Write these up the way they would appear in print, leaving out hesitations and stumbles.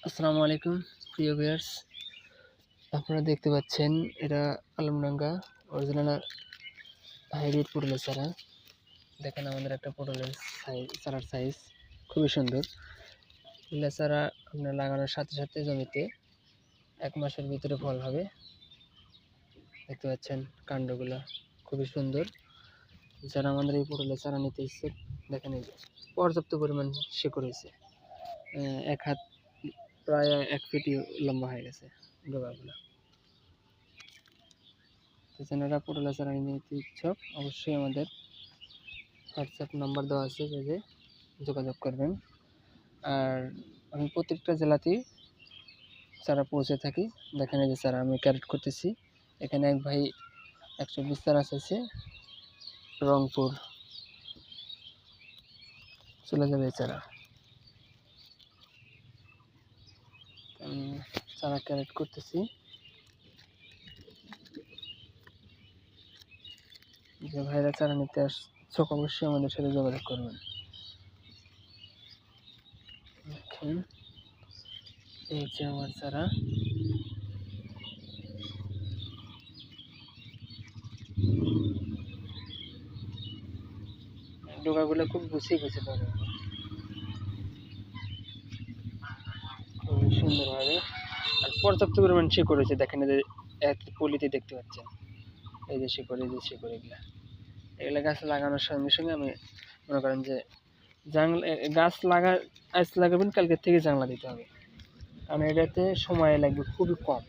আসসালামু আলাইকুম প্রিয় ভিউয়ার্স, আপনারা দেখতে পাচ্ছেন এটা আলমডাঙ্গা অরিজিনাল হাইব্রিড পটলের চারা। দেখেন আমাদের একটা পটলের চারার সাইজ খুবই সুন্দর। এগুলো চারা আপনার লাগানোর সাথে সাথে জমিতে 1 মাসের ভিতরে ফল হবে। দেখতে পাচ্ছেন কাণ্ডগুলো খুবই সুন্দর। যারা আমাদের এই পটলের চারা নিতে ইচ্ছুক, দেখেন এই যে পর্যাপ্ত পরিমাণ শিকড় হয়েছে, 1 হাত প্রায় 1 ফিট লম্বা হয়ে গেছে ডগাগুলো। তো যারা পটলের চারা নিতে ইচ্ছুক অবশ্যই আমাদের হোয়াটসঅ্যাপ নাম্বার দেওয়া আছে, যে যোগাযোগ করবেন। আর আমি প্রত্যেকটা জেলাতেই চারা পৌঁছে থাকি। দেখেন এই যে চারা আমি ক্যারেট করতেছি। এখানে এক ভাই 120 চারা চাইছে, রংপুর চলে যাবে এই চারা। আমি চারা ক্যারেট করতেছি। যে ভাইরা চারা নিতে আসছে অবশ্যই আমাদের সাথে যোগাযোগ করবেন। দেখেন এই যে আমার চারা। ডোকাগুলো খুব গুছিয়ে গুছিয়ে ধরে খুব সুন্দরভাবে, আর পর্যাপ্ত পরিমাণ শিকড় রয়েছে। দেখেন এই যে এক পলিতে দেখতে পাচ্ছেন এই যে শিকড়, এই যে শিকড়, এগুলো গাছ লাগানোর সঙ্গে সঙ্গে আমি মনে করেন যে গাছ আজ লাগাবেন, কালকের থেকে জাংলা দিতে হবে, কারণ এটাতে সময় লাগবে খুবই কম।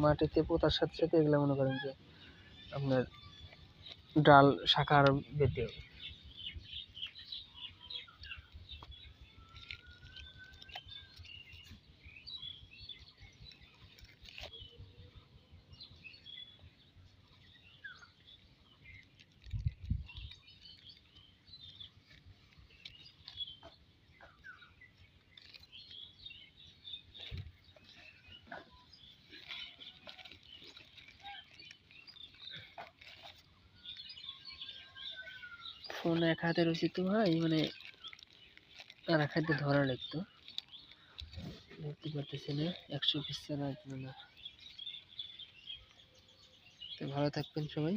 মাটিতে পোতার সাথে সাথে এগুলো মনে করেন যে আপনার ডাল শাখা আরো বৃদ্ধি হবে। ফোন এক হাতে রয়েছে তো ভাই, মানে আর এক হাতে ধরা লাগতো, দেখতে পারতেছি না। 120 চারা। তো ভালো থাকবেন সবাই।